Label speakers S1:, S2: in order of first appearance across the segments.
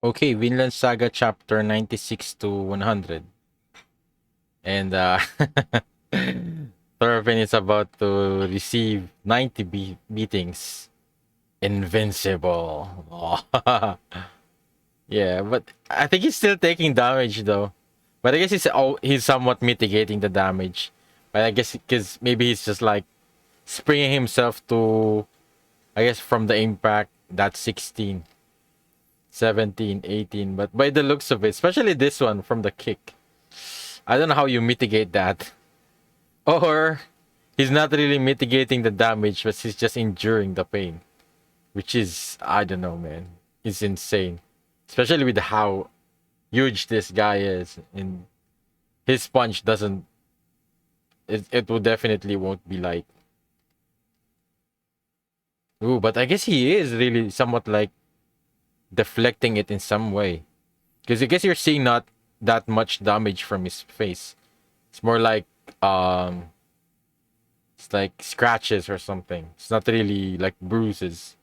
S1: Okay, Vinland Saga Chapter 96 to 100. And Thorfinn is about to receive 90 beatings. Invincible. Oh. Yeah, but I think he's still taking damage though. But I guess he's somewhat mitigating the damage. But I guess because maybe he's just like springing himself to, I guess, from the impact, that's 16, 17, 18. But by the looks of it, especially this one from the kick, I don't know how you mitigate that. Or he's not really mitigating the damage, but he's just enduring the pain. Which is, I don't know, man. It's insane. Especially with how huge this guy is. And his punch doesn't, it will definitely won't be light. Ooh, but I guess he is really somewhat like deflecting it in some way. Because I guess you're seeing not that much damage from his face. It's more like it's like scratches or something. It's not really like bruises.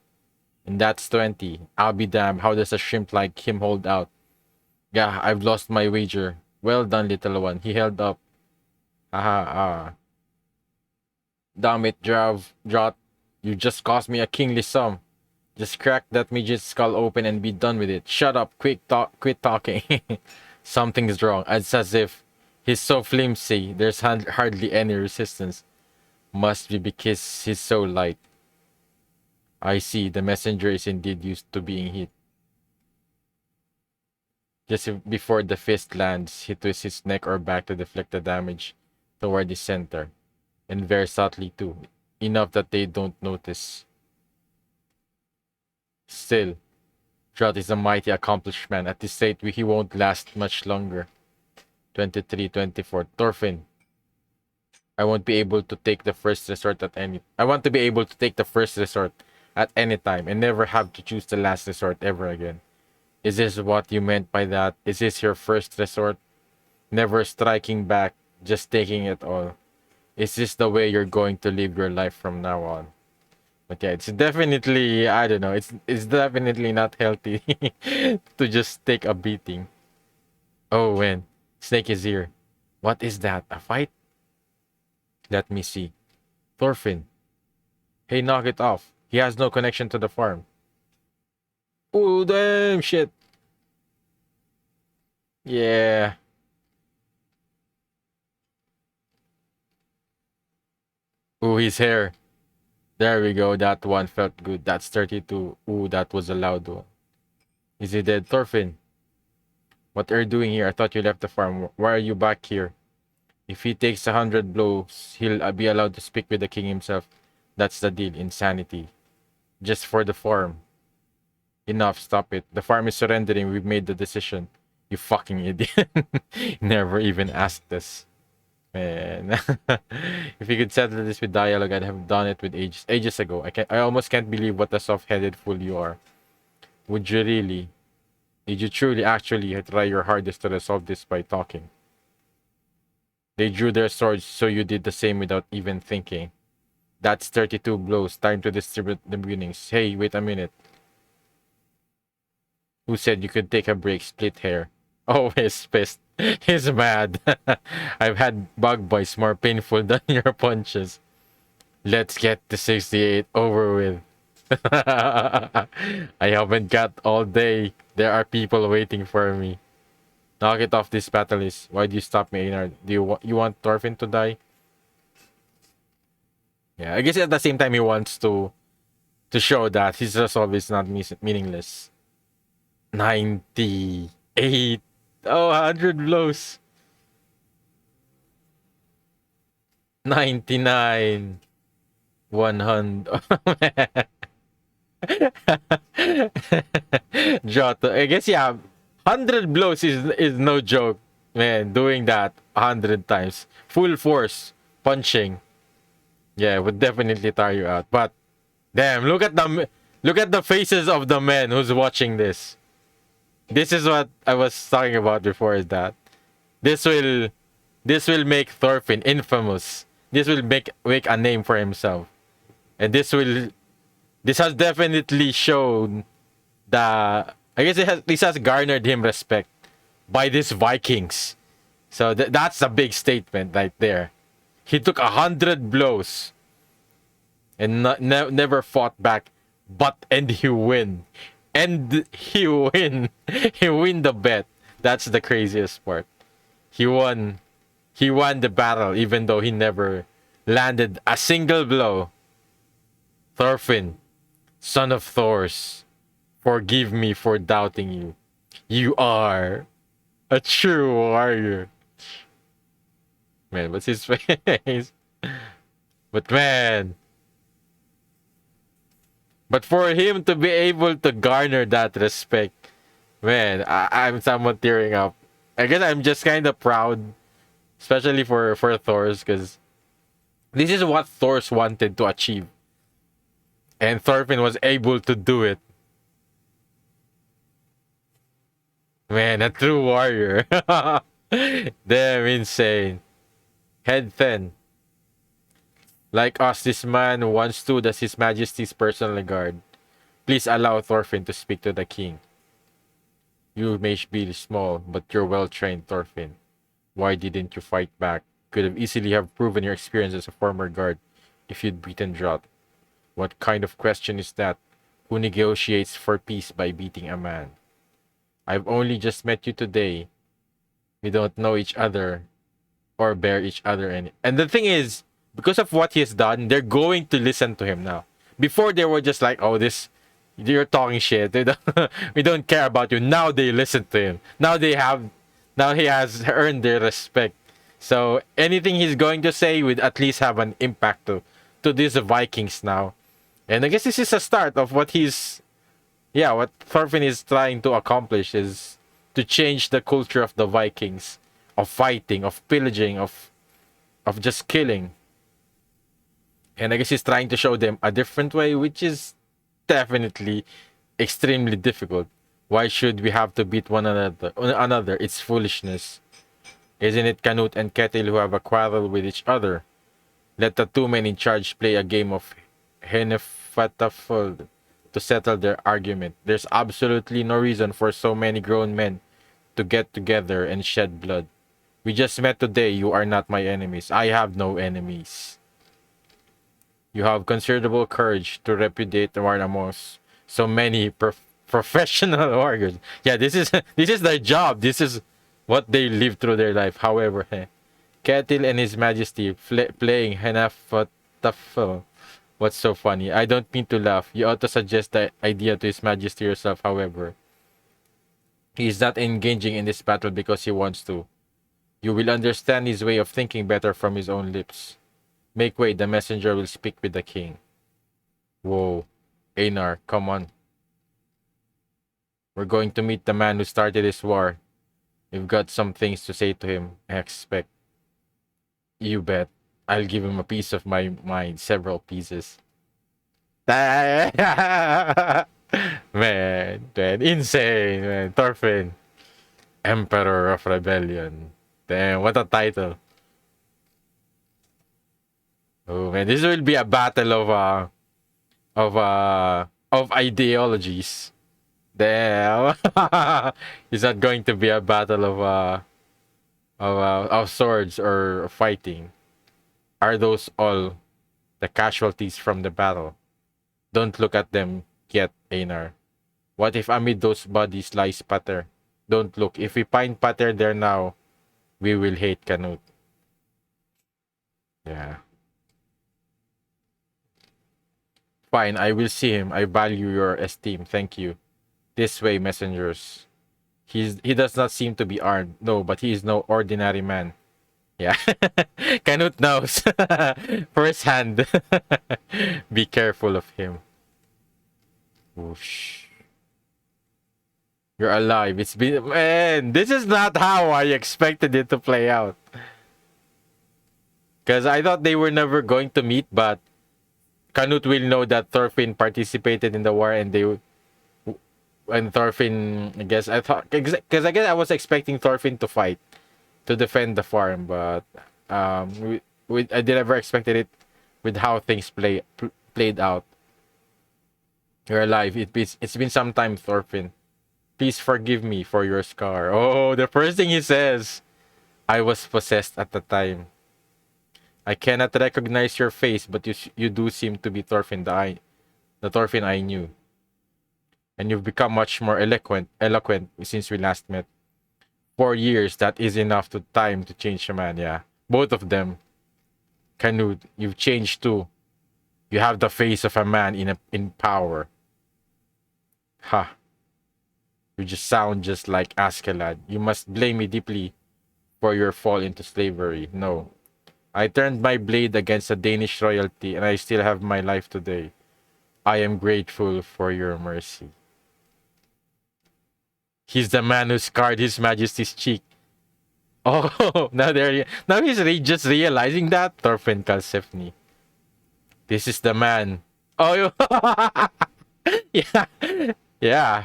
S1: And that's 20. I'll be damned. How does a shrimp like him hold out? Yeah, I've lost my wager. Well done, little one. He held up. Haha, ah. Damn it, Drought. You just cost me a kingly sum. Just crack that midget's skull open and be done with it. Shut up. Quit talking. Something's wrong. It's as if he's so flimsy. There's hardly any resistance. Must be because he's so light. I see. The messenger is indeed used to being hit. Just before the fist lands, he twists his neck or back to deflect the damage toward the center. And very subtly too. Enough that they don't notice. Still, Drought is a mighty accomplished man. At this rate, he won't last much longer. 23, 24. Thorfinn. I won't be able to take the first resort at any... I want to be able to take the first resort at any time and never have to choose the last resort ever again. Is this what you meant by that? Is this your first resort? Never striking back, just taking it all. Is this the way you're going to live your life from now on? But yeah, it's definitely, I don't know, it's definitely not healthy to just take a beating. Oh, when Snake is here. What is that? A fight? Let me see. Thorfinn. Hey, knock it off. He has no connection to the farm. Oh, damn shit. Yeah. Oh, his hair. There we go. That one felt good. That's 32. Ooh, that was a loud one. Is he dead? Thorfinn. What are you doing here? I thought you left the farm. Why are you back here? If he takes 100 blows, he'll be allowed to speak with the king himself. That's the deal. Insanity. Just for the farm. Enough. Stop it. The farm is surrendering. We've made the decision. You fucking idiot. Never even asked us. Man. If you could settle this with dialogue, I'd have done it with ages ago. I almost can't believe what a soft-headed fool you are. Would you really? Did you truly actually try your hardest to resolve this by talking? They drew their swords, so you did the same without even thinking. That's 32 blows. Time to distribute the beginnings. Hey, wait a minute. Who said you could take a break? Split hair. Oh, he's pissed. He's mad. I've had bug bites more painful than your punches. Let's get the 68 over with. I haven't got all day. There are people waiting for me. Knock it off, this battle is. Why do you stop me, Einar? Do you want Thorfinn to die? Yeah, I guess at the same time he wants to show that his resolve is not meaningless. 98. Oh, 100 blows. 99. 100. Jota. I guess yeah. 100 blows is no joke, man. Doing that 100 times. Full force punching. Yeah, would definitely tire you out. But damn, look at the faces of the men who's watching this. This is what I was talking about before, is that this will make Thorfinn infamous. This will make a name for himself. And this has definitely shown the I guess this has garnered him respect by these Vikings. So that's a big statement right there. He took 100 blows and never fought back, and he win. And he win. He win the bet. That's the craziest part. He won. He won the battle even though he never landed a single blow. Thorfinn, son of Thors, forgive me for doubting you. You are a true warrior. Man, what's his face? But man, but for him to be able to garner that respect, man, I'm somewhat tearing up. I guess I'm just kind of proud, especially for Thors, because this is what Thors wanted to achieve, and Thorfinn was able to do it. Man, a true warrior. Damn insane. Head thin. Like us, this man once stood as His Majesty's personal guard. Please allow Thorfinn to speak to the king. You may be small, but you're well-trained, Thorfinn. Why didn't you fight back? Could have easily have proven your experience as a former guard if you'd beaten Drought. What kind of question is that? Who negotiates for peace by beating a man? I've only just met you today. We don't know each other or bear each other any. And the thing is, because of what he has done, they're going to listen to him now. Before they were just like, oh, you're talking shit. We don't care about you. Now they listen to him. Now he has earned their respect. So anything he's going to say would at least have an impact to these Vikings now. And I guess this is a start of what what Thorfinn is trying to accomplish, is to change the culture of the Vikings, of fighting, of pillaging, of just killing. And I guess he's trying to show them a different way, which is definitely extremely difficult. Why should we have to beat one another? It's foolishness. Isn't it Canute and Ketil who have a quarrel with each other? Let the two men in charge play a game of Hennefatafel to settle their argument. There's absolutely no reason for so many grown men to get together and shed blood. We just met today. You are not my enemies. I have no enemies. You have considerable courage to repudiate the war amongst so many professional warriors. Yeah, this is their job. This is what they live through their life. However, Ketil and His Majesty playing Hennefatafel. What's so funny? I don't mean to laugh. You ought to suggest the idea to His Majesty yourself, however. He is not engaging in this battle because he wants to. You will understand his way of thinking better from his own lips. Make way, the messenger will speak with the king. Whoa. Einar, come on. We're going to meet the man who started this war. We've got some things to say to him, I expect. You bet. I'll give him a piece of my mind, several pieces. Man, insane, man. Thorfinn, Emperor of Rebellion. Damn, what a title. Oh man, this will be a battle of ideologies. Damn. It's not going to be a battle of swords or fighting. Are those all the casualties from the battle? Don't look at them yet, Einar. What if amid those bodies lies Pater? Don't look. If we find Pater there now, we will hate Canute. Yeah. Fine, I will see him. I value your esteem. Thank you. This way, messengers. He does not seem to be armed. No, but he is no ordinary man. Yeah. Canute knows. First hand. Be careful of him. Whoosh. You're alive. It's been... Man, this is not how I expected it to play out. Because I thought they were never going to meet, but Canute will know that Thorfinn participated in the war, and Thorfinn, I guess, because I guess I was expecting Thorfinn to fight, to defend the farm, but I never expected it with how things played out. You're alive. It's been some time, Thorfinn. Please forgive me for your scar. Oh, the first thing he says. I was possessed at the time. I cannot recognize your face, but you do seem to be Thorfinn the Thorfinn I knew. And you've become much more eloquent since we last met. 4 years, that is enough to time to change a man, yeah. Both of them. Canute, you've changed too. You have the face of a man in power. Ha. You just sound just like Askeladd. You must blame me deeply for your fall into slavery. No. I turned my blade against the Danish royalty and I still have my life today. I am grateful for your mercy. He's the man who scarred His Majesty's cheek. Oh, now he's just realizing that. Thorfinn Karlsefni. This is the man. Oh, yeah, yeah,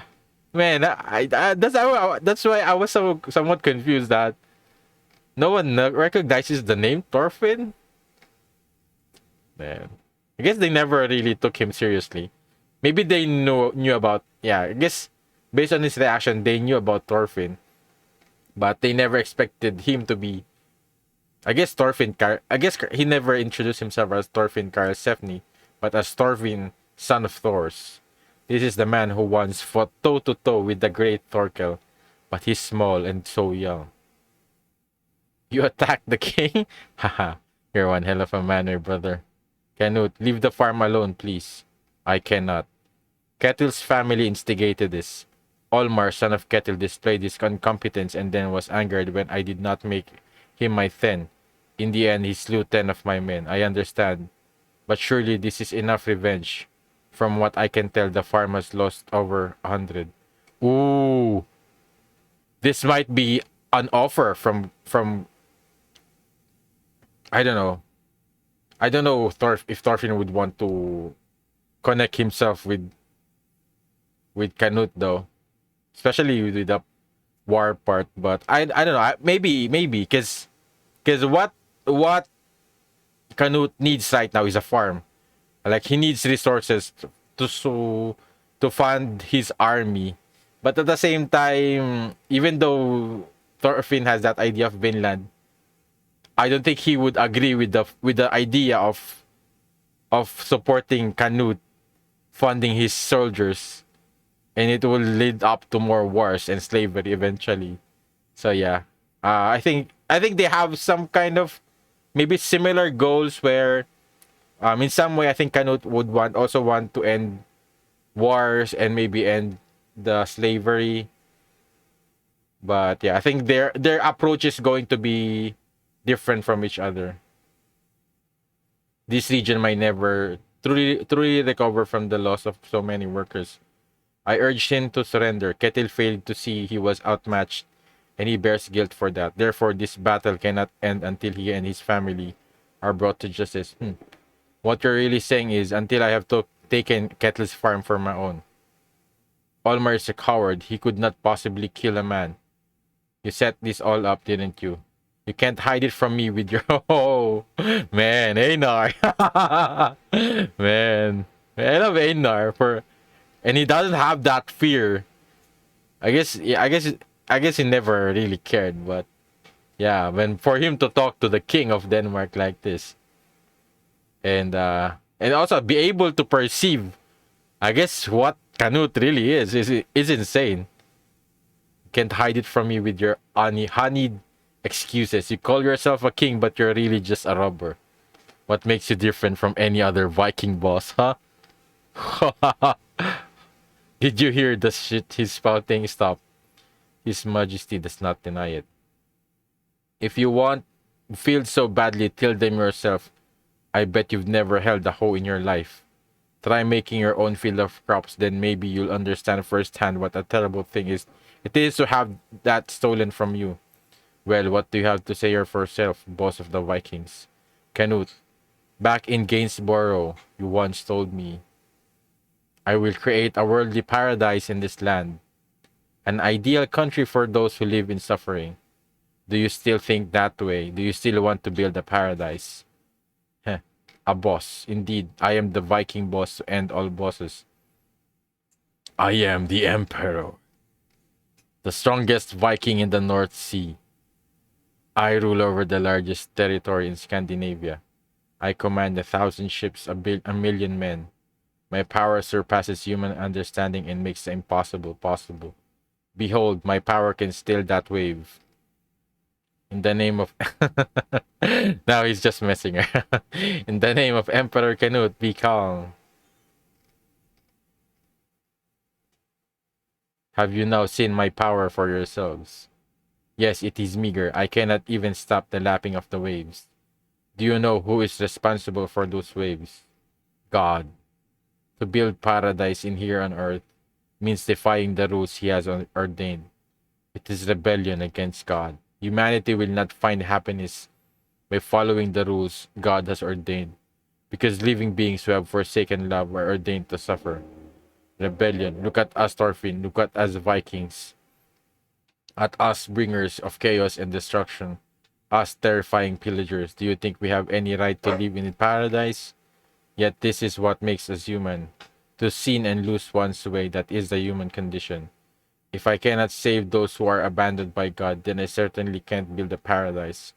S1: man. That's why I was somewhat confused that no one recognizes the name Thorfinn. Man, I guess they never really took him seriously. Maybe they knew about. Yeah, I guess based on his reaction, they knew about Thorfinn, but they never expected him to be. I guess he never introduced himself as Thorfinn Karlsefni, but as Thorfinn, son of Thors. This is the man who once fought toe to toe with the great Thorkel, but he's small and so young. You attacked the king? Haha, you're one hell of a manner, brother. Canute, leave the farm alone, please. I cannot. Ketil's family instigated this. Olmar, son of Ketil, displayed his incompetence and then was angered when I did not make him my Then. In the end, he slew 10 of my men. I understand. But surely this is enough revenge. From what I can tell, the farm has lost over 100. Ooh. This might be an offer from I don't know. I don't know if Thorfinn would want to connect himself with Canute though. Especially with the war part, but I don't know. Maybe because what Canute needs right now is a farm. Like he needs resources to fund his army. But at the same time, even though Thorfinn has that idea of Vinland, I don't think he would agree with the idea of supporting Canute funding his soldiers, and it will lead up to more wars and slavery eventually. So yeah, I think they have some kind of maybe similar goals where, in some way, I think Canute would also want to end wars and maybe end the slavery. But yeah, I think their approach is going to be different from each other. This region might never truly recover from the loss of so many workers. I urged him to surrender. Ketil failed to see he was outmatched, and he bears guilt for that. Therefore, this battle cannot end until he and his family are brought to justice. What you're really saying is, until I have taken Ketil's farm for my own. Olmar is a coward. He could not possibly kill a man. You set this all up, didn't you? You can't hide it from me with your... Oh, man, Einar. Man, I love Einar and he doesn't have that fear. I guess he never really cared, but yeah, for him to talk to the king of Denmark like this, and also be able to perceive, I guess what Canute really is insane. You can't hide it from me with your honeyed excuses. You call yourself a king, but you're really just a robber. What makes you different from any other Viking boss, huh? Did you hear the shit he's spouting? Stop. His Majesty does not deny it. If you feel so badly, tell them yourself. I bet you've never held a hoe in your life. Try making your own field of crops, then maybe you'll understand firsthand what a terrible thing it is to have that stolen from you. Well, what do you have to say for yourself, boss of the Vikings? Canute, back in Gainsborough, you once told me, I will create a worldly paradise in this land. An ideal country for those who live in suffering. Do you still think that way? Do you still want to build a paradise? Heh, a boss. Indeed, I am the Viking boss to end all bosses. I am the emperor. The strongest Viking in the North Sea. I rule over the largest territory in Scandinavia. I command 1,000 ships, a million men. My power surpasses human understanding and makes the impossible possible. Behold, my power can still that wave. In the name of... Now he's just messing around. In the name of Emperor Canute, be calm. Have you now seen my power for yourselves? Yes, it is meager. I cannot even stop the lapping of the waves. Do you know who is responsible for those waves? God. To build paradise in here on earth means defying the rules he has ordained. It is rebellion against God. Humanity will not find happiness by following the rules God has ordained, because living beings who have forsaken love are ordained to suffer. Rebellion. Look at us, Thorfinn. Look at us, Vikings. At us, bringers of chaos and destruction. Us, terrifying pillagers. Do you think we have any right to live in paradise? Yet this is what makes us human. To sin and lose one's way, that is the human condition. If I cannot save those who are abandoned by God, then I certainly can't build a paradise.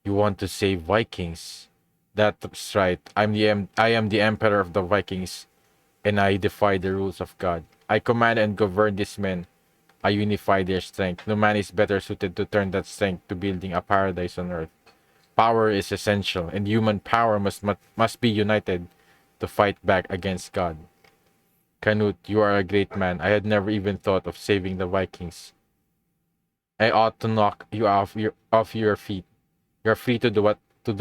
S1: You want to save Vikings? That's right. I am the emperor of the Vikings, and I defy the rules of God. I command and govern these men. I unify their strength. No man is better suited to turn that strength to building a paradise on earth. Power is essential, and human power must be united to fight back against God. Canute, you are a great man. I had never even thought of saving the Vikings. I ought to knock you off your feet. You're free to do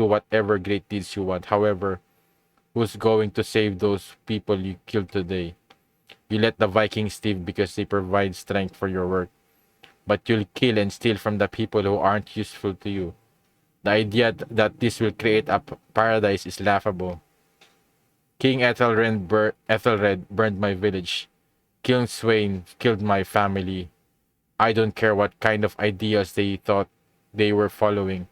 S1: whatever great deeds you want. However, who's going to save those people you killed today? You let the Vikings live because they provide strength for your work. But you'll kill and steal from the people who aren't useful to you. The idea that this will create a paradise is laughable. King Ethelred burned my village. King Sweyn killed my family. I don't care what kind of ideas they thought they were following.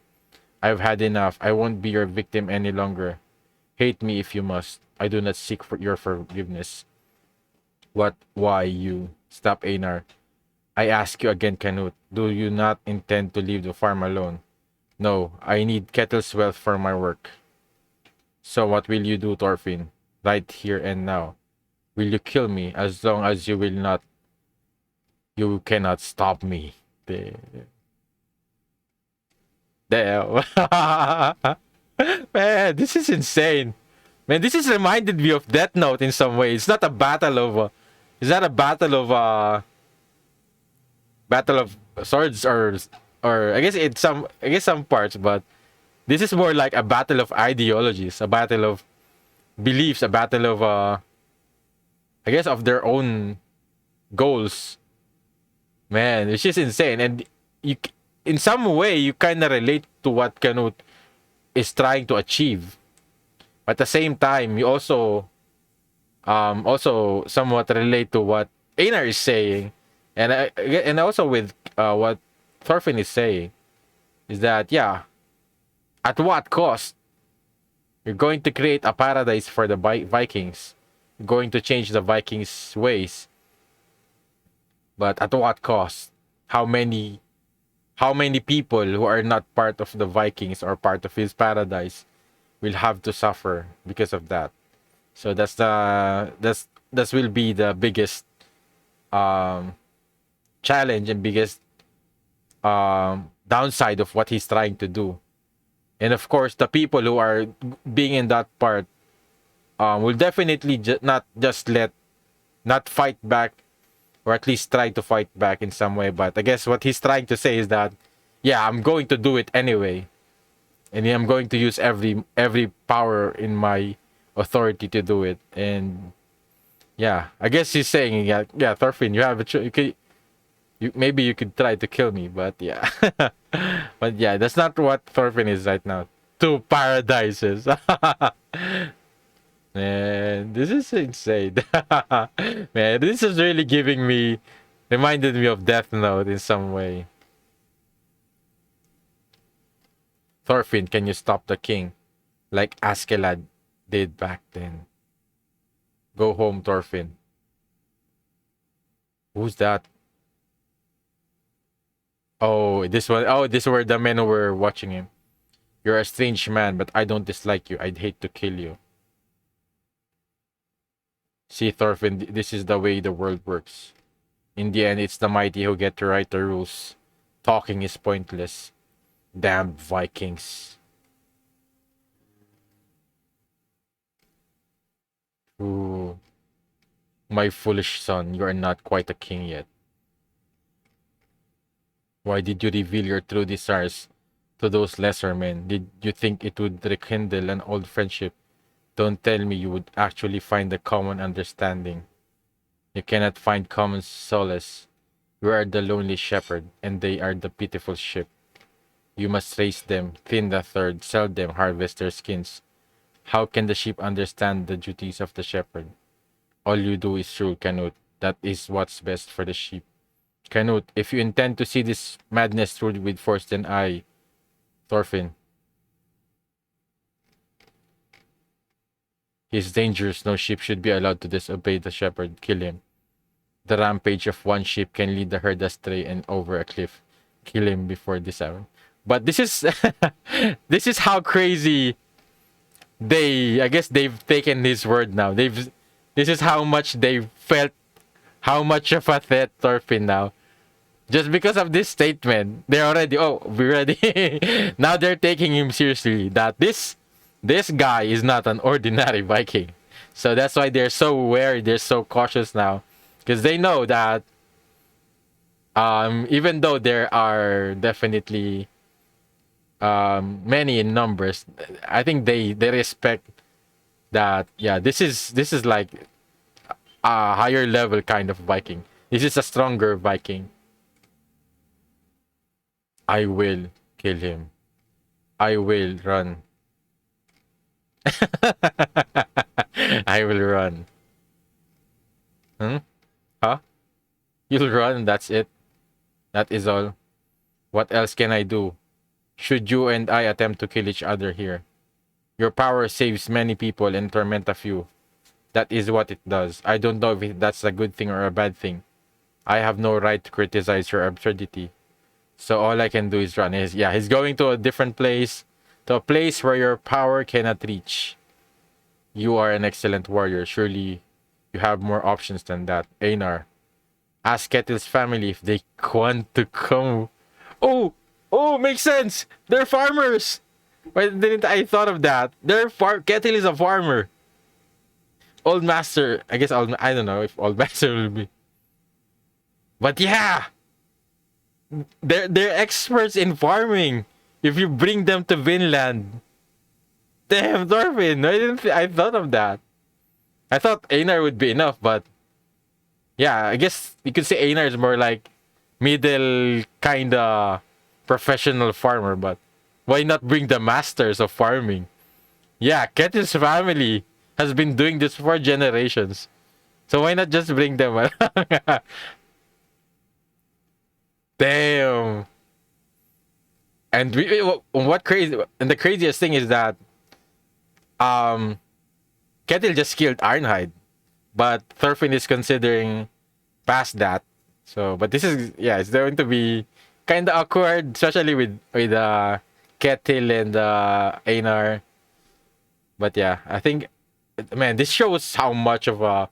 S1: I've had enough. I won't be your victim any longer. Hate me if you must. I do not seek for your forgiveness. What? Why you? Stop, Einar. I ask you again, Canute. Do you not intend to leave the farm alone? No, I need Kettle's wealth for my work. So what will you do, Thorfinn? Right here and now. Will you kill me? As long as you will not, you cannot stop me. Damn. Man, this is insane. Man, this has reminded me of Death Note in some way. It's not a battle of, it's not a battle of swords or I guess some parts, but this is more like a battle of ideologies, a battle of beliefs, a battle of I guess of their own goals. Man, it's just insane, and you, in some way, you kind of relate to what Canute is trying to achieve. But at the same time, you also somewhat relate to what Einar is saying, and also with what Thorfinn is saying, is that yeah, at what cost? You're going to create a paradise for the Vikings. You're going to change the Vikings' ways, but at what cost? How many people who are not part of the Vikings or part of his paradise will have to suffer because of that? So that will be the biggest challenge and biggest downside of what he's trying to do. And of course, the people who are being in that part will definitely not fight back, or at least try to fight back in some way. But I guess what he's trying to say is that, yeah, I'm going to do it anyway, and I'm going to use every power in my authority to do it. And yeah, I guess he's saying, yeah, Thorfinn, you have a choice. Maybe you could try to kill me, but yeah. But yeah, that's not what Thorfinn is right now. Two paradises. Man, this is insane. Man, this is really reminded me of Death Note in some way. Thorfinn, can you stop the king? Like Askeladd did back then. Go home, Thorfinn. Who's that? Oh, this one. Oh, this were the men who were watching him. You're a strange man, but I don't dislike you. I'd hate to kill you. See, Thorfinn, this is the way the world works. In the end, it's the mighty who get to write the rules. Talking is pointless. Damn Vikings. Ooh. My foolish son, you are not quite a king yet. Why did you reveal your true desires to those lesser men? Did you think it would rekindle an old friendship? Don't tell me you would actually find a common understanding. You cannot find common solace. You are the lonely shepherd, and they are the pitiful sheep. You must raise them, thin the third, sell them, harvest their skins. How can the sheep understand the duties of the shepherd? All you do is rule, Canute. That is what's best for the sheep. Canute, if you intend to see this madness ruled with force, then I, Thorfinn. He is dangerous. No sheep should be allowed to disobey the shepherd. Kill him. The rampage of one sheep can lead the herd astray and over a cliff. Kill him before this hour. But this is this is how crazy I guess they've taken his word now. This is how much they felt how much of a threat Thorfinn now. Just because of this statement, they're already we're ready. Now they're taking him seriously. That this guy is not an ordinary Viking. So that's why they're so wary, they're so cautious now. Because they know that even though there are definitely many in numbers, I think they respect that this is like a higher level kind of Viking. This is a stronger Viking. I will kill him. I will run. I will run. Hmm? Huh? You'll run, that's it. That is all. What else can I do? Should you and I attempt to kill each other here? Your power saves many people and torment a few. That is what it does. I don't know if that's a good thing or a bad thing. I have no right to criticize your absurdity. So all I can do is run. He's going to a different place. To a place where your power cannot reach. You are an excellent warrior. Surely you have more options than that. Einar, ask Ketil's family if they want to come. Oh, makes sense. They're farmers. Why didn't I thought of that? Ketil is a farmer. Old Master, I guess I don't know if Old Master will be. But yeah, they're experts in farming. If you bring them to Vinland, damn Thorfinn, I thought of that. I thought Einar would be enough, but yeah, I guess you could say Einar is more like middle kinda professional farmer, but why not bring the masters of farming? Yeah, Ketil's family has been doing this for generations. So why not just bring them? Damn. And what crazy and the craziest thing is that Ketil just killed Arnheid, but Thorfinn is considering past that. So, but this is it's going to be kind of awkward, especially with Ketil and Einar. But yeah, I think, man, this shows how much I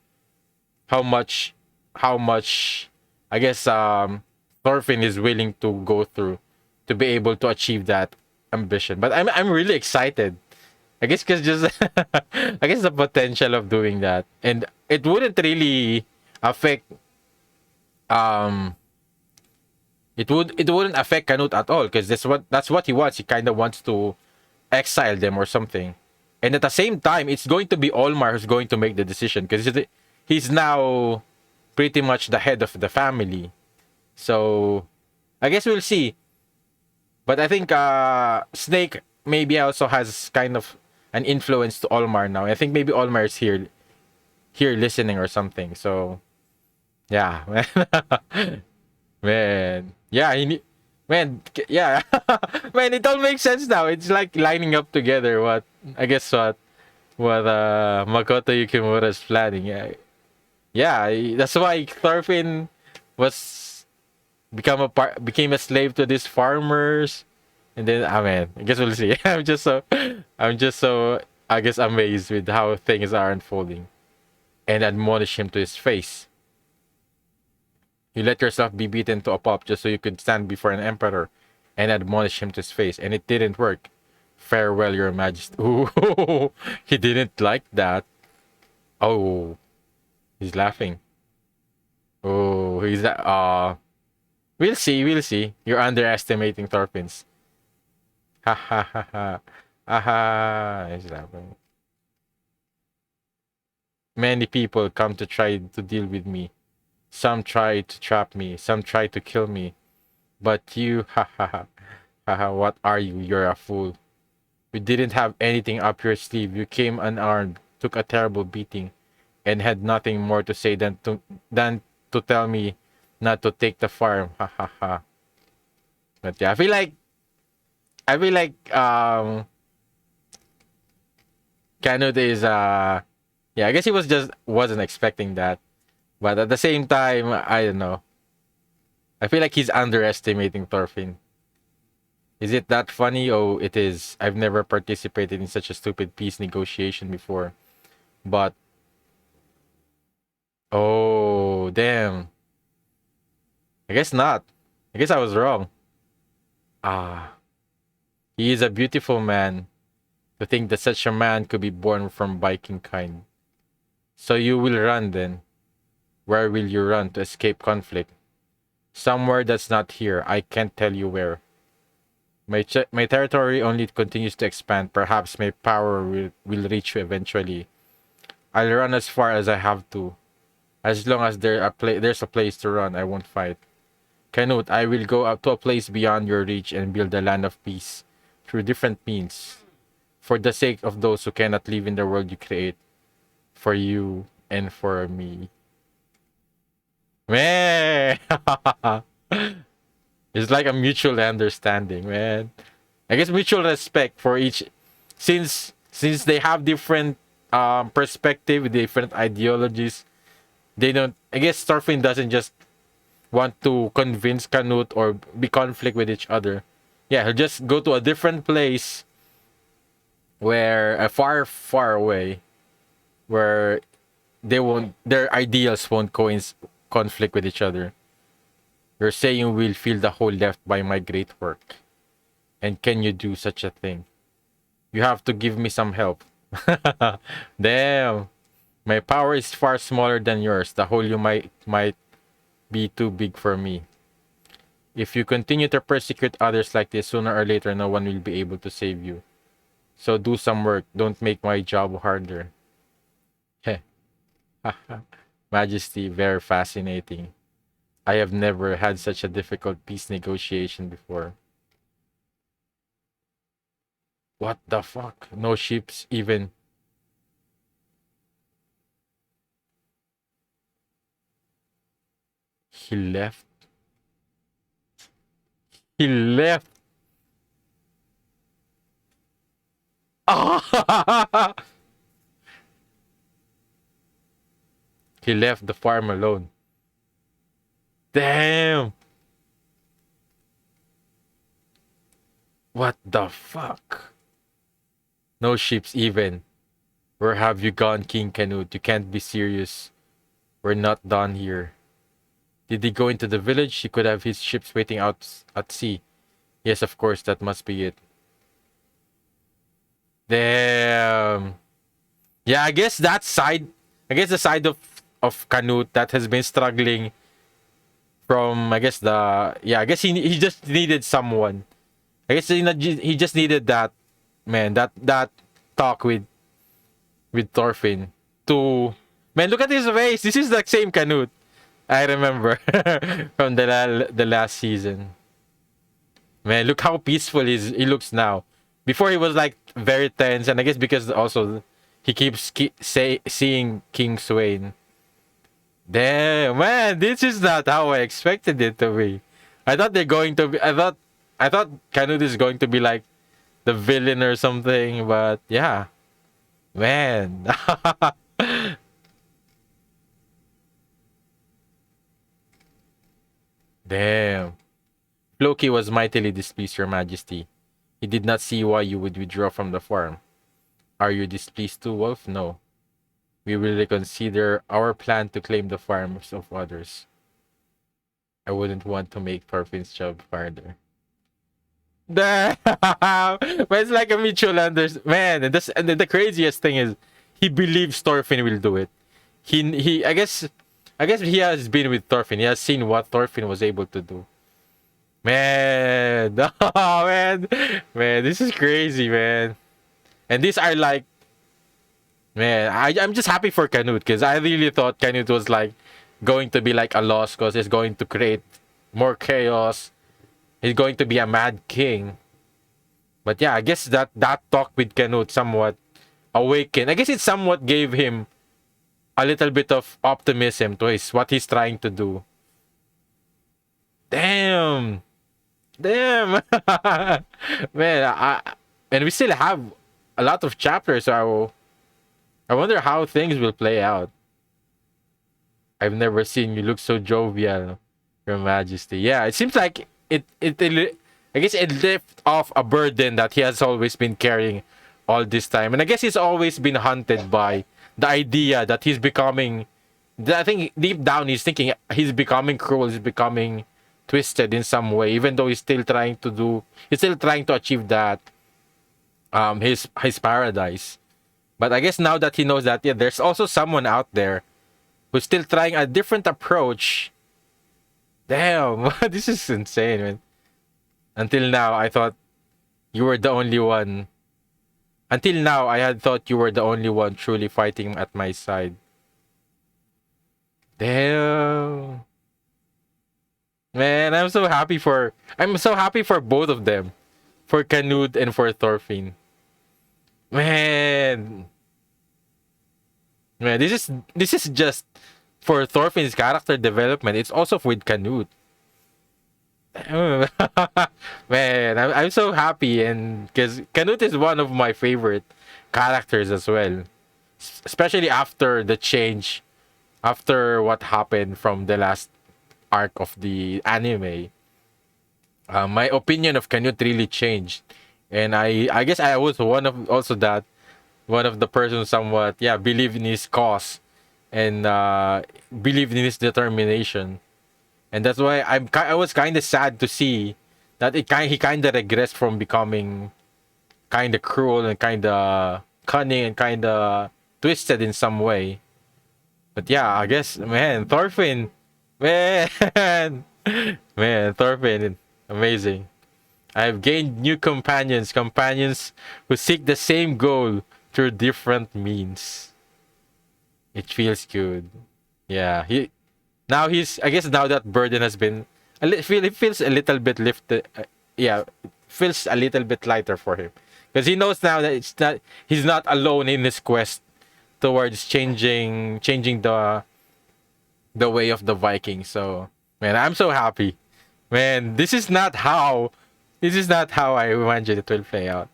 S1: guess Thorfinn is willing to go through to be able to achieve that ambition. But I'm really excited. I guess because just I guess the potential of doing that, and it wouldn't really affect it wouldn't affect Canute at all, because that's what he wants. He kind of wants to exile them or something, and at the same time, it's going to be Olmar who's going to make the decision, because he's now pretty much the head of the family. So I guess we'll see. But I think Snake maybe also has kind of an influence to Olmar now. I think maybe Olmar is here listening or something. So yeah, man. Yeah, man, yeah. Man, it all makes sense now. It's like lining up together what Makoto Yukimura's planning. Yeah. Yeah, that's why Thorfinn was became a slave to these farmers, and then I mean, I guess we'll see. I'm just so I guess amazed with how things are unfolding, and admonish him to his face. You let yourself be beaten to a pulp just so you could stand before an emperor and admonish him to his face, and it didn't work. Farewell, your majesty. Ooh, he didn't like that. Oh, he's laughing. Oh, he's that. We'll see. We'll see. You're underestimating Thorfins. Ha ha ha ha. Aha. He's laughing. Many people come to try to deal with me. Some try to trap me. Some try to kill me. But you, ha ha ha. Ha ha. What are you? You're a fool. You didn't have anything up your sleeve. You came unarmed, took a terrible beating, and had nothing more to say than to tell me not to take the farm. Ha ha ha. But yeah, I feel like Canute is yeah, I guess he wasn't expecting that. But at the same time, I don't know. I feel like he's underestimating Thorfinn. Is it that funny? Oh, it is. I've never participated in such a stupid peace negotiation before. But oh, damn. I guess not. I guess I was wrong. Ah, he is a beautiful man. To think that such a man could be born from Viking kind. So you will run then. Where will you run to escape conflict? Somewhere that's not here. I can't tell you where. My territory only continues to expand. Perhaps my power will reach you eventually. I'll run as far as I have to. As long as there's a place to run, I won't fight. Canute, I will go up to a place beyond your reach and build a land of peace through different means. For the sake of those who cannot live in the world you create. For you and for me. Man! It's like a mutual understanding, man. I guess mutual respect for each, since they have different perspective, different ideologies. They don't. I guess Thorfinn doesn't just want to convince Canute or be conflict with each other. Yeah, he'll just go to a different place where far away, where their ideals won't conflict with each other. You're saying we'll feel the whole left by my great work. And can you do such a thing? You have to give me some help. Damn. My power is far smaller than yours. The whole you might be too big for me. If you continue to persecute others like this, sooner or later no one will be able to save you. So do some work. Don't make my job harder. Heh. Majesty, very fascinating. I have never had such a difficult peace negotiation before. What the fuck? No ships even. He left. He left. He left the farm alone. Damn. What the fuck? No ships even. Where have you gone, King Canute? You can't be serious. We're not done here. Did he go into the village? He could have his ships waiting out at sea. Yes, of course, that must be it. Damn. Yeah, I guess that side. I guess the side of Canute that has been struggling from. I guess the. Yeah, I guess he just needed someone. I guess he just needed that, man. That talk with Thorfinn to. Man, look at his face. This is the same Canute I remember from the last season. Man, look how peaceful he looks now. Before he was like very tense, and I guess because also he keeps seeing King Swain. Damn, man, this is not how I expected it to be. I thought they're going to be. I thought Canute is going to be like the villain or something, but yeah, man. Damn. Loki was mightily displeased, Your Majesty. He did not see why you would withdraw from the farm. Are you displeased too, Wolf? No. We will reconsider our plan to claim the farms of others. I wouldn't want to make Thorfinn's job harder. Damn! But it's like a mutual understanding. Man, and the craziest thing is he believes Thorfinn will do it. I guess he has been with Thorfinn. He has seen what Thorfinn was able to do. Man, oh man, this is crazy, man. And these are like, man, I'm just happy for Canute because I really thought Canute was like going to be like a loss because it's going to create more chaos. He's going to be a mad king. But yeah, I guess that talk with Canute somewhat awakened. I guess it somewhat gave him a little bit of optimism to what he's trying to do. Damn. Man, and we still have a lot of chapters, so I wonder how things will play out. I've never seen you look so jovial, Your Majesty. Yeah, it seems like I guess it lifted off a burden that he has always been carrying all this time. And I guess he's always been haunted by the idea that he's becoming, I think deep down he's thinking he's becoming cruel, he's becoming twisted in some way, even though he's still trying to achieve that his paradise. But I guess now that he knows that, yeah, there's also someone out there who's still trying a different approach. Damn, this is insane, man. Until now, I thought you were the only one. Until now, I had thought you were the only one truly fighting at my side. Damn. Man, I'm so happy for both of them. For Canute and for Thorfinn. Man, this is just for Thorfinn's character development. It's also with Canute. Man, I'm so happy, and because Canute is one of my favorite characters as well, especially after the change, after what happened from the last arc of the anime. My opinion of Canute really changed, and I guess I was one of the persons somewhat believed in his cause and believed in his determination. And that's why I was kind of sad to see that he kind of regressed from becoming kind of cruel and kind of cunning and kind of twisted in some way. But yeah, I guess, man, Thorfinn, man, man, Thorfinn, amazing. I've gained new companions who seek the same goal through different means. It feels good. Yeah, I guess now that burden has been it feels a little bit lifted. It feels a little bit lighter for him because he knows now that he's not alone in his quest towards changing the way of the Vikings. So, man, I'm so happy. Man, this is not how I imagined it will play out.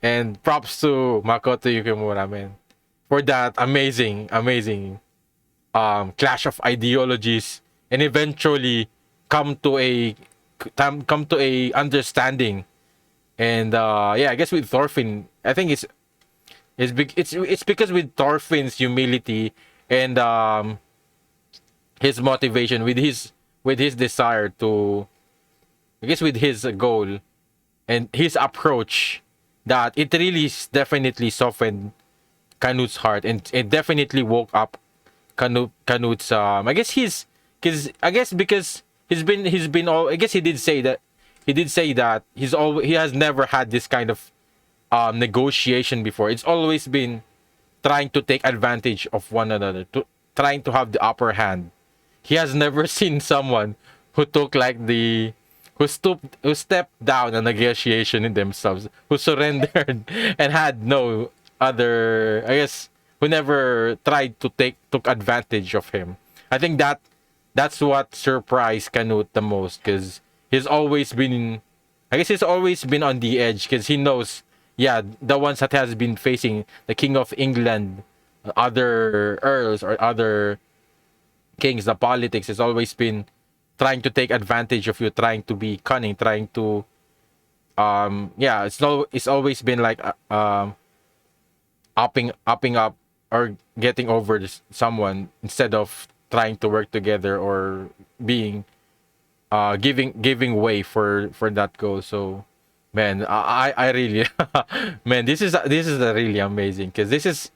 S1: And props to Makoto Yukimura, man, for that amazing clash of ideologies, and eventually come to a understanding. And I guess with Thorfinn, I think it's because with Thorfinn's humility and his motivation, with his desire to, I guess with his goal and his approach, that it really definitely softened Canute's heart, and it definitely woke up Canute's I guess because he's been all, I guess he did say that he has never had this kind of negotiation before. It's always been trying to take advantage of one another, trying to have the upper hand. He has never seen someone who took who stepped down a negotiation in themselves, who surrendered and had no other, I guess, who never tried to took advantage of him. I think that's what surprised Canute the most, because he's always been on the edge, because he knows, the ones that has been facing the King of England, other earls or other kings, the politics has always been trying to take advantage of you, trying to be cunning, trying to yeah, it's always been like upping up or getting over someone instead of trying to work together or being giving way for that goal. So man, I really man, this is a really amazing, because this is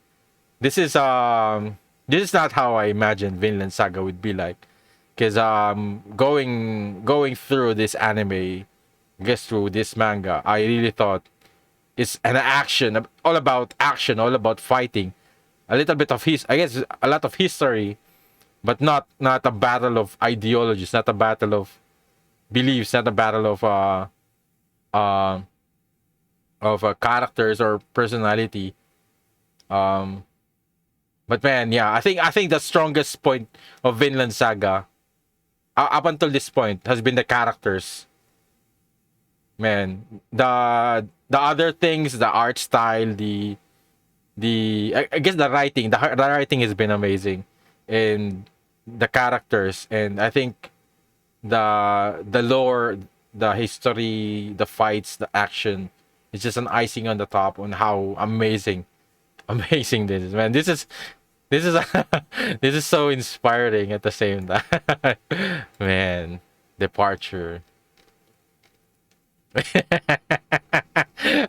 S1: this is not how I imagined Vinland Saga would be like. Because going through this anime, guess through this manga, I really thought it's an action, all about fighting, a little bit of I guess a lot of history, but not a battle of ideologies, not a battle of beliefs, not a battle uh of characters or personality. Um, but man, yeah, I think the strongest point of Vinland Saga up until this point has been the characters. Man, the other things, the art style, I guess the writing, the writing has been amazing, and the characters, and I think the lore, the history, the fights, the action, it's just an icing on the top on how amazing this is, man. This is this is so inspiring at the same time. Man, departure.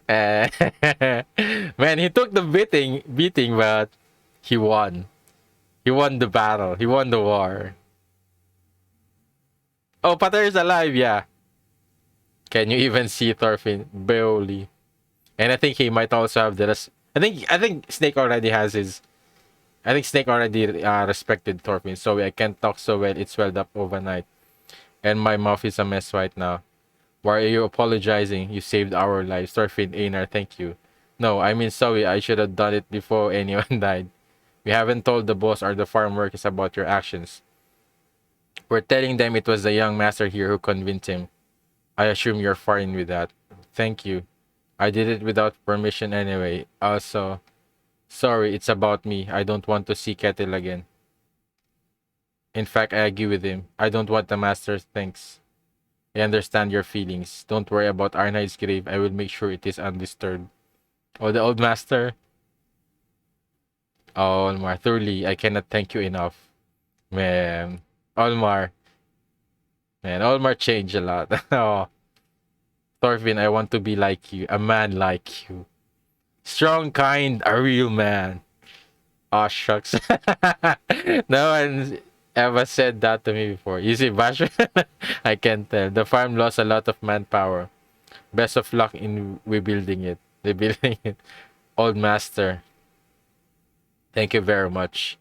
S1: Man, he took the beating, but he won. He won the battle. He won the war. Oh, Pater is alive, yeah. Can you even see Thorfinn? Barely. And I think he might also have the I think Snake already has his. I think Snake already respected Thorfinn, so I can't talk so well. It swelled up overnight, and my mouth is a mess right now. Why are you apologizing? You saved our lives. Thorfinn, Einar, thank you. No, I mean, sorry, I should have done it before anyone died. We haven't told the boss or the farm workers about your actions. We're telling them it was the young master here who convinced him. I assume you're fine with that. Thank you. I did it without permission anyway. Also, sorry, it's about me. I don't want to see Kettle again. In fact, I agree with him. I don't want the master thinks. I understand your feelings. Don't worry about Arnheid's grave. I will make sure it is undisturbed. Oh, the old master? Oh, Olmar, truly, I cannot thank you enough. Man, Olmar. Man, Olmar changed a lot. Oh, Thorfinn, I want to be like you. A man like you. Strong, kind, a real man. Oh, shucks. No one ever said that to me before. You see, Bash, I can tell. The farm lost a lot of manpower. Best of luck in rebuilding it. Rebuilding it. Old master. Thank you very much.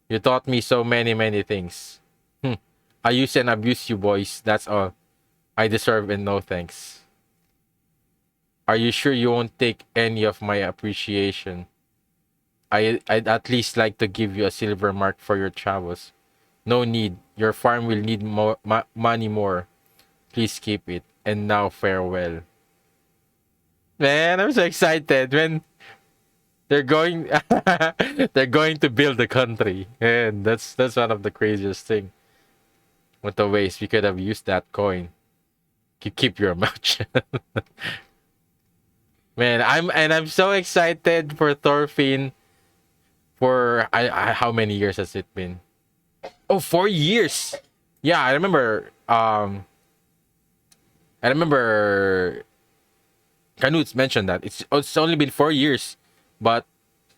S1: You taught me so many things. I use and abuse you boys. That's all. I deserve and no thanks. Are you sure you won't take any of my appreciation? I'd at least like to give you a silver mark for your travels. No need. Your farm will need more money more. Please keep it. And now farewell. Man, I'm so excited when they're going they're going to build a country. And that's one of the craziest thing. What a waste. We could have used that coin. You keep your mouth shut. Man, I'm so excited for Thorfinn. For how many years has it been? Oh, 4 years. Yeah, I remember. I remember. Canuts mentioned that it's only been 4 years, but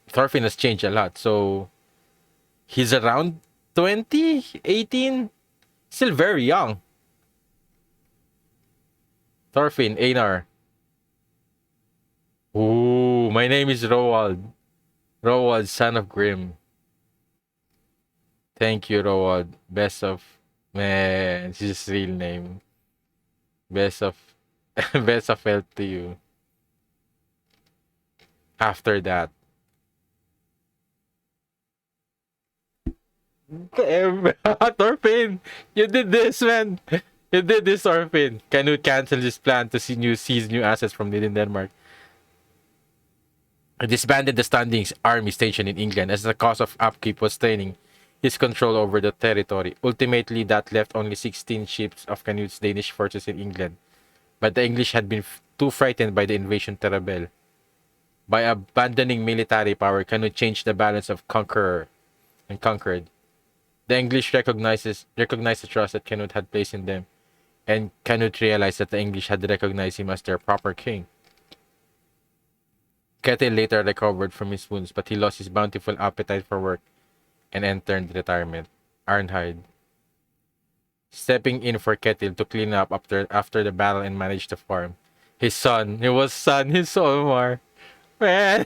S1: Thorfinn has changed a lot. So he's around 20, 18, still very young. Thorfinn, Einar. Ooh, my name is Roald. Roald, son of Grim. Thank you, Roald. Best of, man, it's his real name. Best of best of health to you. After that. Thorfinn, you did this, man. You did this, Thorfinn. Canute canceled his plan to seize new assets from Denmark. Disbanded the standing army station in England as the cost of upkeep was straining. his control over the territory. Ultimately, that left only 16 ships of Canute's Danish forces in England. But the English had been too frightened by the invasion to rebel. By abandoning military power, Canute changed the balance of conqueror and conquered. The English recognized the trust that Canute had placed in them, and Canute realized that the English had recognized him as their proper king. Ketil later recovered from his wounds, but he lost his bountiful appetite for work and entered retirement. Arnheid, stepping in for Ketil to clean up after the battle and manage the farm. His son, his Olmar. Man,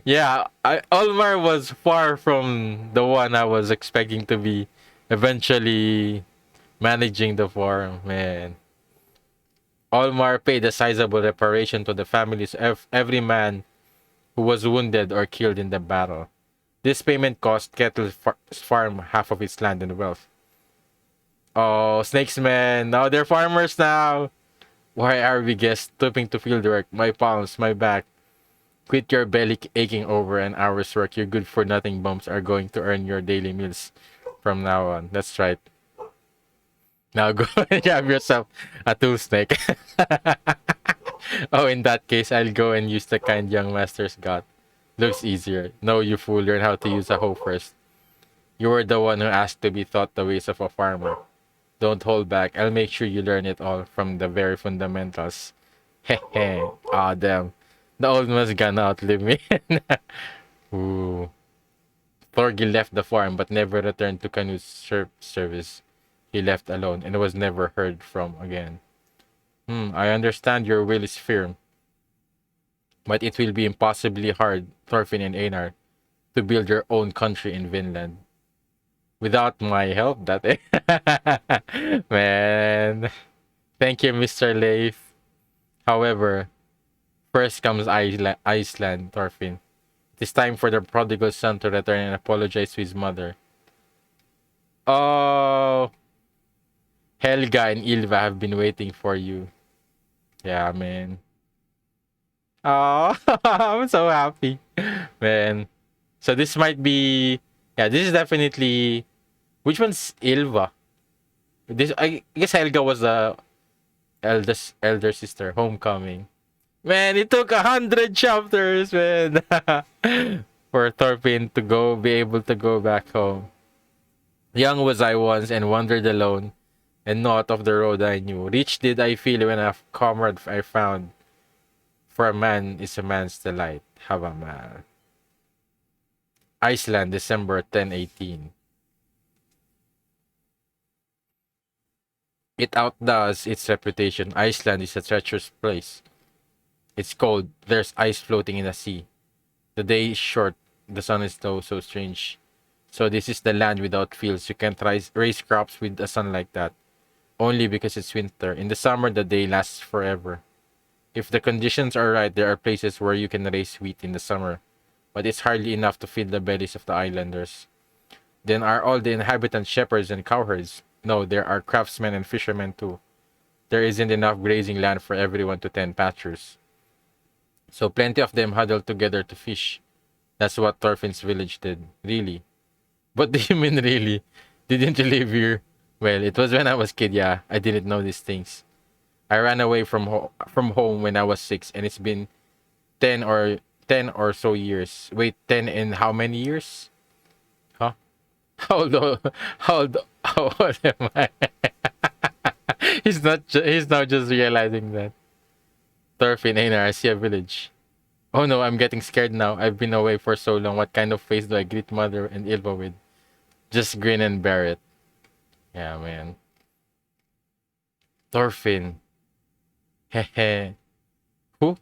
S1: yeah, Olmar was far from the one I was expecting to be eventually managing the farm, man. Olmar paid a sizable reparation to the families of every man who was wounded or killed in the battle. This payment cost Ketil's farm half of its land and wealth. Oh, snakes, man. Now they're farmers now. Why are we guests stooping to field work? My palms, my back. Quit your belly aching over an hour's work. Your good for nothing bums are going to earn your daily meals from now on. That's right. Now go and grab yourself a tool snake. Oh, in that case, I'll go and use the kind young master's got. Looks easier. No, you fool. Learn how to use a hoe first. You were the one who asked to be taught the ways of a farmer. Don't hold back. I'll make sure you learn it all from the very fundamentals. Heh. Ah, damn. The old man's gonna outlive me. Ooh. Thorgil left the farm but never returned to Canute's service. He left alone and was never heard from again. I understand your will is firm, but it will be impossibly hard, Thorfinn and Einar, to build your own country in Vinland. Without my help, that man. Thank you, Mr. Leif. However, first comes Iceland, Thorfinn. It is time for the prodigal son to return and apologize to his mother. Oh, Helga and Ylva have been waiting for you. Yeah, man. Oh, I'm so happy, man. So this might be, yeah, this is definitely. Which one's Ylva? This, I guess Helga was the elder sister. Homecoming. Man, it took 100 chapters, man, for Thorfinn to be able to go back home. Young was I once and wandered alone, and not of the road I knew. Rich did I feel when a comrade I found. For a man is a man's delight. Have a man. Iceland, December 1018. It outdoes its reputation. Iceland is a treacherous place. It's cold. There's ice floating in the sea. The day is short. The sun is low, so strange. So this is the land without fields. You can't raise crops with a sun like that. Only because it's winter. In the summer, the day lasts forever. If the conditions are right, there are places where you can raise wheat in the summer. But it's hardly enough to feed the bellies of the islanders. Then are all the inhabitants shepherds and cowherds? No, there are craftsmen and fishermen too. There isn't enough grazing land for everyone to tend pastures. So plenty of them huddled together to fish. That's what Thorfinn's village did. Really? What do you mean really? Didn't you live here? Well, it was when I was kid, yeah. I didn't know these things. I ran away from home when I was 6, and it's been 10 or so years. Wait, 10 in how many years? Huh? How old am I? He's now just realizing that. Thorfinn, Einar, I see a village. Oh no, I'm getting scared now. I've been away for so long. What kind of face do I greet mother and Ylva with? Just grin and bear it. Yeah, man. Thorfinn. Hehe. Who?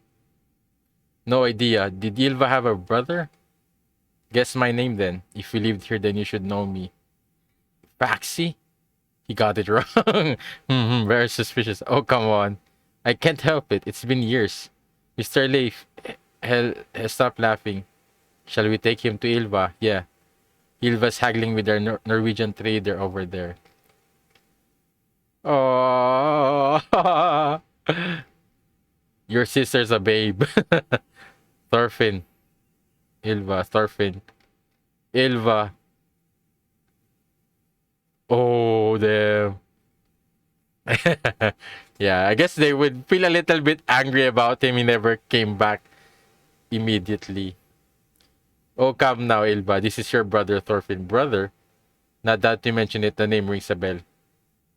S1: No idea. Did Ylva have a brother? Guess my name then. If you lived here, then you should know me. Faxi? He got it wrong. Very suspicious. Oh, come on. I can't help it. It's been years. Mr. Leif, stop laughing. Shall we take him to Ylva? Yeah. Ylva's haggling with our Norwegian trader over there. Oh, your sister's a babe. Thorfinn. Ylva. know them. Yeah, I guess they would feel a little bit angry about him. He never came back immediately. Oh, come now, Ilva. This is your brother, Thorfinn. Brother? Not that you mention it, the name rings a bell.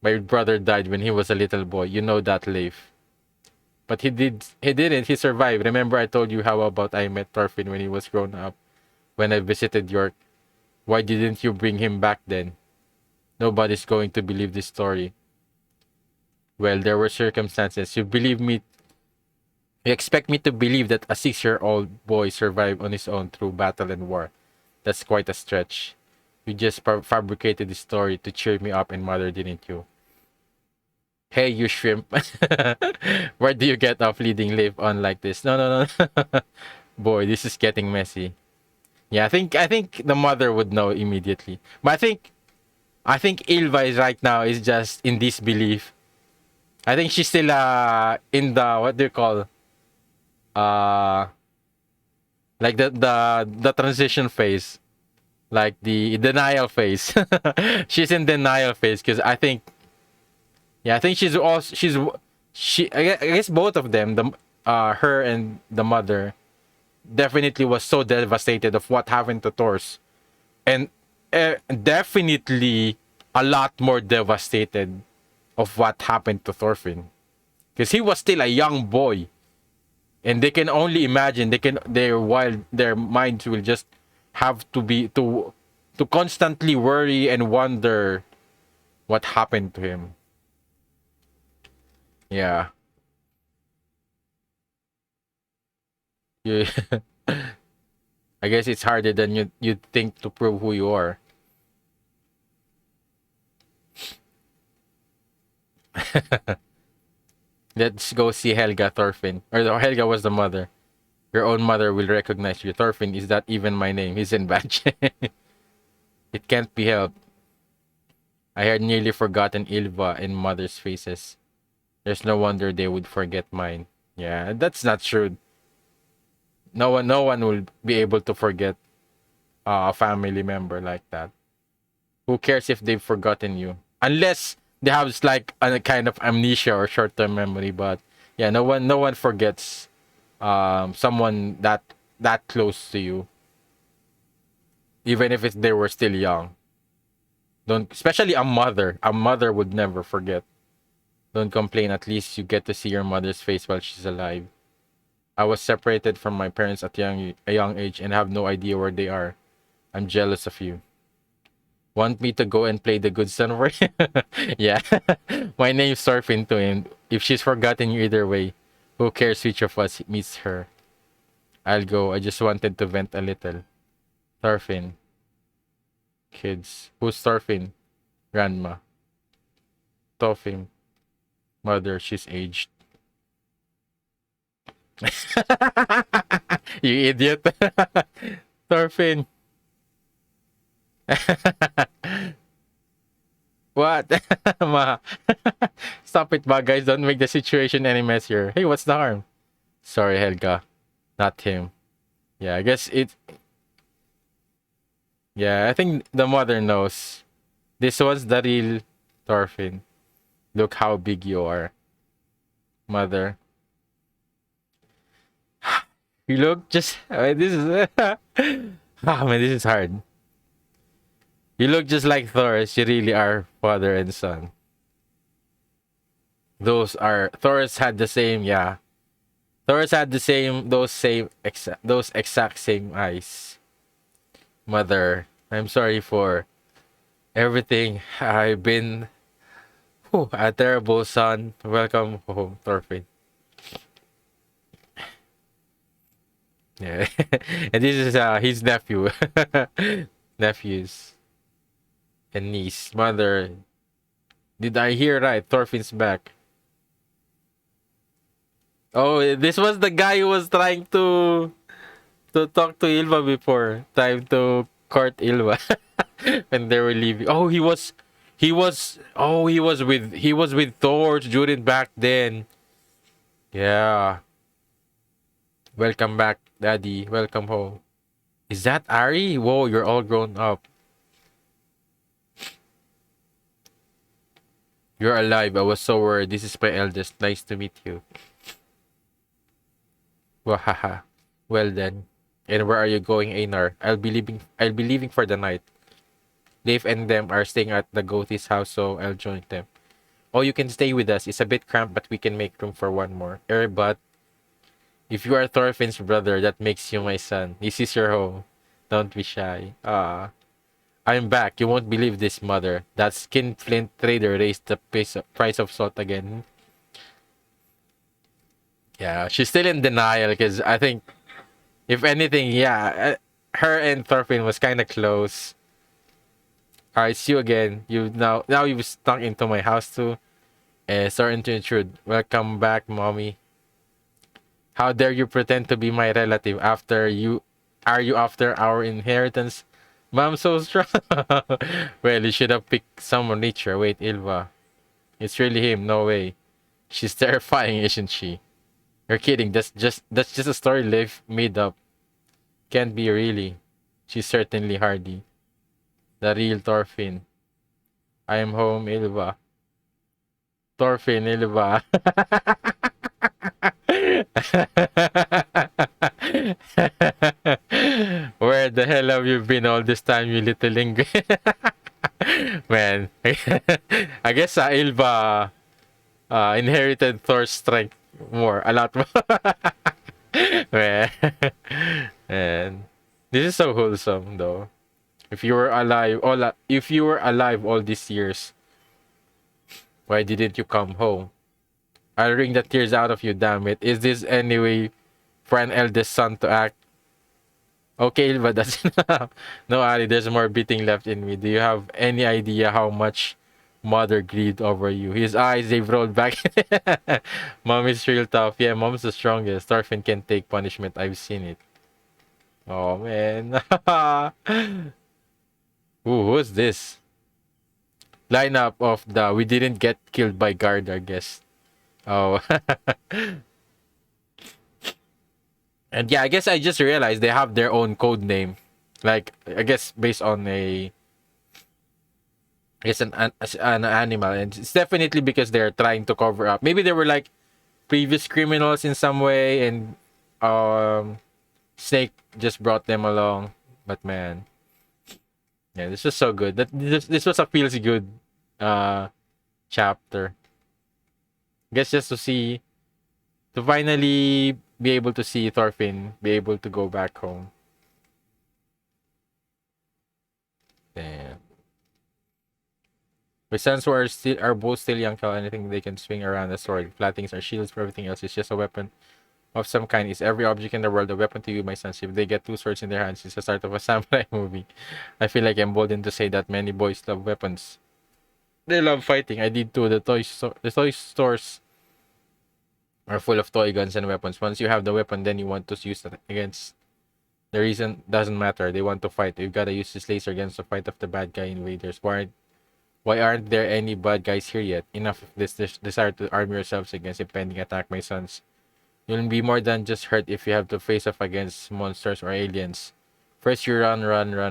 S1: My brother died when he was a little boy. You know that, Leif. But he didn't. He survived. Remember I told you how about I met Thorfinn when he was grown up, when I visited York. Why didn't you bring him back then? Nobody's going to believe this story. Well, there were circumstances. You expect me to believe that a 6-year-old boy survived on his own through battle and war. That's quite a stretch. You just fabricated this story to cheer me up and mother, didn't you? Hey, you shrimp. Where do you get off leading Liv on like this? No. Boy, this is getting messy. Yeah, I think the mother would know immediately. But I think Ilva is right now is just in disbelief. I think she's still in the what do you call like the transition phase, like the denial phase. She's in denial phase because I think I guess both of them, the her and the mother, definitely was so devastated of what happened to Thors, and definitely a lot more devastated of what happened to Thorfinn, because he was still a young boy, and they can only imagine their minds will just have to be to constantly worry and wonder what happened to him. Yeah. You, I guess it's harder than you think to prove who you are. Let's go see Helga, Thorfinn. Or Helga was the mother. Your own mother will recognize you. Thorfinn, is that even my name? He's in bad shape. It can't be helped. I had nearly forgotten Ilva and mother's faces. There's no wonder they would forget mine. Yeah, that's not true. No one will be able to forget a family member like that. Who cares if they've forgotten you? Unless they have like a kind of amnesia or short-term memory. But yeah, no one forgets someone that close to you, even if they were still young. Don't, especially a mother. A mother would never forget. Don't complain. At least you get to see your mother's face while she's alive. I was separated from my parents at a young age and have no idea where they are. I'm jealous of you. Want me to go and play the good son for you? Yeah. My name's Thorfinn to him. If she's forgotten you either way, who cares which of us meets her? I'll go. I just wanted to vent a little. Thorfinn. Kids. Who's Thorfinn? Grandma. Thorfinn. Mother, she's aged. You idiot. Thorfinn. What? Ma. Stop it, ba, guys. Don't make the situation any messier. Hey, what's the harm? Sorry, Helga. Not him. Yeah, I guess it. Yeah, I think the mother knows. This was the real Thorfinn. Look how big you are. Mother. You look just. This is. Ah, man, this is hard. You look just like Thor's. You really are father and son. Thor's had the same, yeah. Thor's had the same, those exact same eyes. Mother, I'm sorry for everything. I've been a terrible son. Welcome home, Thorfinn. Yeah. And this is his nephew. Nephews and niece. Mother, did I hear right? Thorfinn's back. Oh, this was the guy who was trying to talk to Ilva before. Time to court Ilva when they were leaving. Oh, he was with Thor during back then. Yeah. Welcome back, Daddy. Welcome home. Is that Ari? Whoa, you're all grown up. You're alive. I was so worried. This is my eldest. Nice to meet you. Wahaha. Well then. And where are you going, Einar? I'll be leaving for the night. Dave and them are staying at the Goathie's house, so I'll join them. Oh, you can stay with us. It's a bit cramped, but we can make room for one more. But if you are Thorfinn's brother, that makes you my son. This is your home. Don't be shy. I'm back. You won't believe this, mother. That skinflint trader raised the price of salt again. Yeah, she's still in denial because I think, if anything, yeah, her and Thorfinn was kind of close. Alright, see you again. Now you've snuck into my house too. Starting to intrude. Welcome back, mommy. How dare you pretend to be my relative after you? Are you after our inheritance? Mom, so strong. Well, you should have picked someone richer. Wait, Ilva. It's really him. No way. She's terrifying, isn't she? You're kidding. That's just a story Liv made up. Can't be really. She's certainly hardy. The real Thorfinn. I am home, Ilva. Thorfinn, Ilva. Where the hell have you been all this time, you little linguist? Man, I guess Ilva inherited Thor's strength a lot more. Man, and this is so wholesome, though. If you were alive all these years, why didn't you come home? I'll wring the tears out of you, damn it. Is this any way for an eldest son to act? Okay, but that's no, Ali, there's more beating left in me. Do you have any idea how much mother grieved over you? His eyes, they've rolled back. Mom is real tough. Yeah, mom's the strongest. Thorfinn can take punishment. I've seen it. Oh, man. Ooh, who's this? Lineup of the we didn't get killed by guard, I guess. Oh. And yeah, I guess I just realized they have their own code name. Like, I guess based on an animal. And it's definitely because they're trying to cover up. Maybe they were like previous criminals in some way, and Snake just brought them along. But man, yeah, this was so good. This was a feels good chapter. I guess just to finally be able to see Thorfinn be able to go back home. Damn. My sons who are both still young, tell anything they can swing around a sword. Flattings are shields for everything else. It's just a weapon of some kind. Is every object in the world a weapon to you, my sons? If they get two swords in their hands, it's the start of a samurai movie. I feel like I'm emboldened to say that many boys love weapons. They love fighting. I did too. The toy stores are full of toy guns and weapons. Once you have the weapon, then you want to use it against. The reason doesn't matter. They want to fight. We've got to use this laser against the fight of the bad guy invaders. Why aren't there any bad guys here yet? Enough of this desire to arm yourselves against impending attack, my sons. You'll be more than just hurt if you have to face off against monsters or aliens. First you run,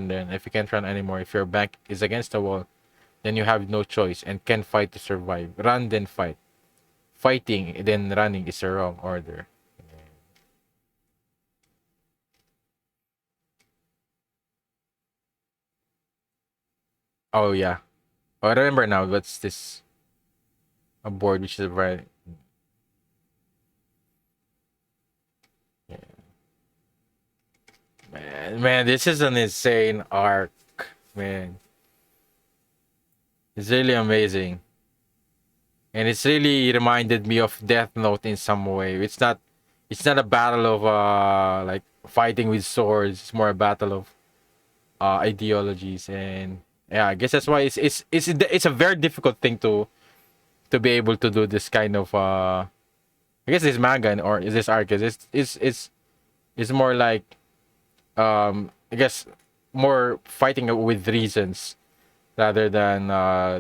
S1: then. If you can't run anymore, if your back is against the wall, then you have no choice and can fight to survive. Run, then fight. Fighting, then running is a wrong order. Oh, yeah. Oh, I remember now. What's this? A board which is right. Yeah. Man, this is an insane arc, man. It's really amazing. And it's really reminded me of Death Note in some way. It's not a battle of like fighting with swords. It's more a battle of ideologies, and yeah, I guess that's why it's a very difficult thing to be able to do this kind of I guess this manga or is this arc is it's more like I guess more fighting with reasons rather than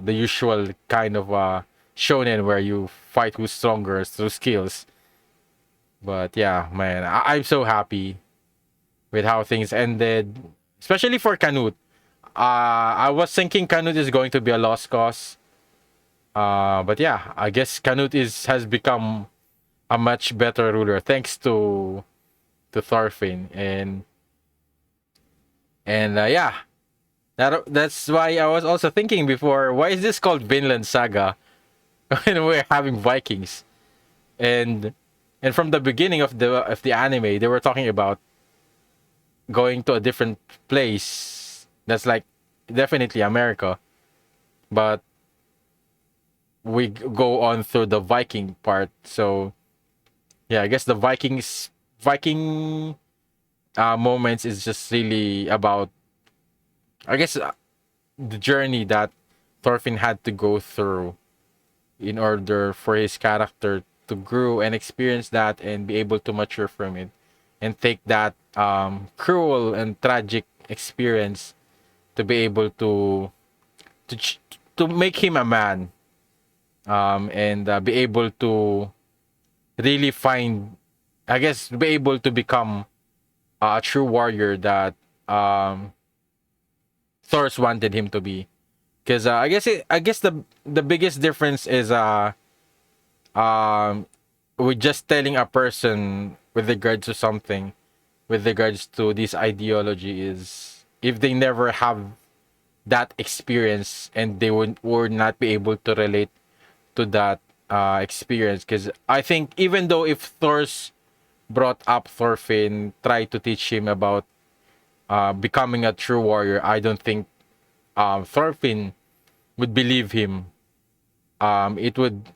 S1: the usual kind of shonen where you fight who's stronger through skills. But yeah, man, I'm so happy with how things ended, especially for Canute. I was thinking Canute is going to be a lost cause. But yeah, I guess Canute is has become a much better ruler thanks to Thorfinn, and yeah, that's why I was also thinking before, why is this called Vinland Saga when we're having Vikings? And and from the beginning of the anime, they were talking about going to a different place. That's like definitely America, but we go on through the Viking part. So yeah, I guess the Viking moments is just really about, I guess, the journey that Thorfinn had to go through in order for his character to grow and experience that and be able to mature from it and take that cruel and tragic experience to be able to make him a man, and be able to really find, I guess, be able to become a true warrior that Thor's wanted him to be. Because I guess the biggest difference is um with just telling a person with regards to something, with regards to this ideology, is if they never have that experience and they would not be able to relate to that experience. Because I think even though if Thor's brought up Thorfinn, tried to teach him about becoming a true warrior, I don't think Thorfinn would believe him. It would,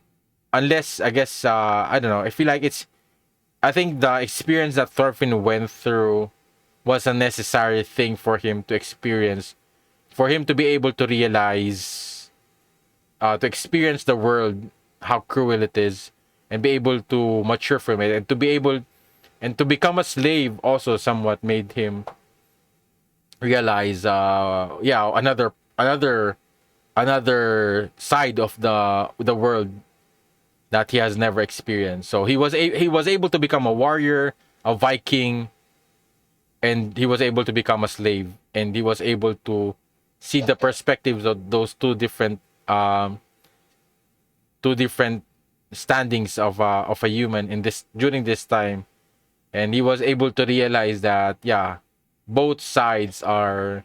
S1: unless, I guess, I don't know. I feel like I think the experience that Thorfinn went through was a necessary thing for him to experience, for him to be able to realize, to experience the world, how cruel it is, and be able to mature from it, and to be able, and to become a slave also somewhat made him realize, yeah, another side of the world that he has never experienced. So he was able to become a warrior, a Viking, and he was able to become a slave, and he was able to see the perspectives of those two different standings of a human in this during this time. And he was able to realize that, yeah, both sides are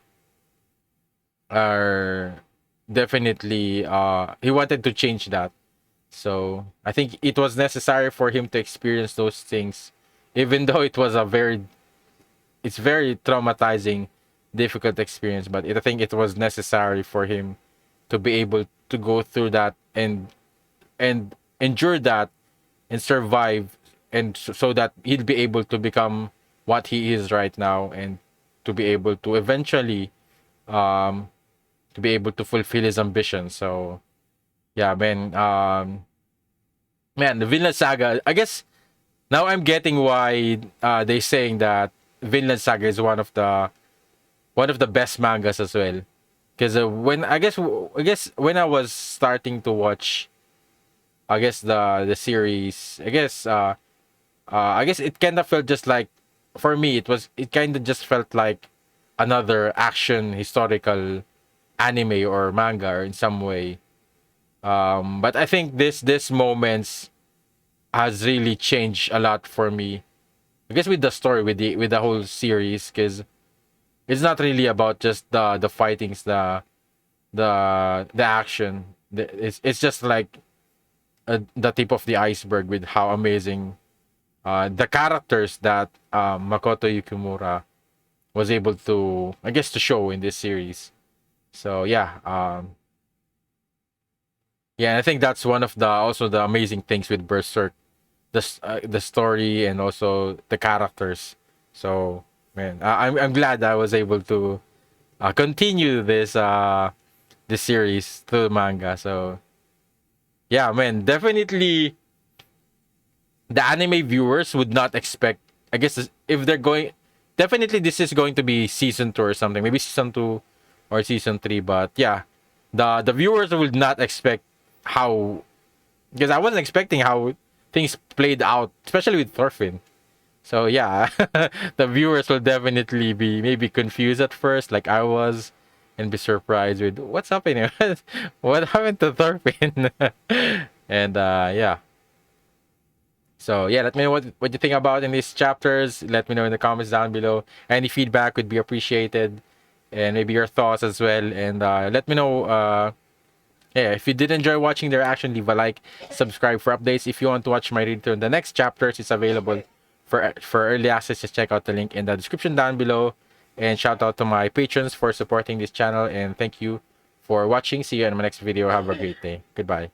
S1: definitely, he wanted to change that. So I think it was necessary for him to experience those things, even though it's very traumatizing, difficult experience. But I think it was necessary for him to be able to go through that and endure that and survive, and so that he'll be able to become what he is right now, and to be able to eventually, um to be able to fulfill his ambition. So yeah, man, the Vinland Saga, I guess now I'm getting why they saying that Vinland Saga is one of the best mangas as well. Because when I guess when I was starting to watch, I guess the series, I guess it kind of felt just like, for me, it kind of just felt like another action historical anime or manga, or in some way. But I think this moments has really changed a lot for me. I guess with the story, with the whole series, because it's not really about just the fightings, the action. It's just like the tip of the iceberg with how amazing the characters that Makoto Yukimura was able to, I guess, to show in this series. So yeah, yeah, I think that's one of the also the amazing things with Berserk, the story and also the characters. So man, I'm glad I was able to continue this series through the manga. So yeah, man, definitely the anime viewers would not expect. I guess if they're going, definitely this is going to be season 2 or something, maybe season 2 or season 3. But yeah, the viewers would not expect how, because I wasn't expecting how things played out, especially with Thorfinn. So yeah, the viewers will definitely be maybe confused at first, like I was, and be surprised with what's happening. What happened to Thorfinn? And yeah. So yeah, let me know what you think about in these chapters. Let me know in the comments down below. Any feedback would be appreciated, and maybe your thoughts as well. And let me know. Yeah, if you did enjoy watching the reaction, leave a like, subscribe for updates. If you want to watch my read through the next chapters, it's available for early access. Just check out the link in the description down below. And shout out to my patrons for supporting this channel. And thank you for watching. See you in my next video. Have a great day. Goodbye.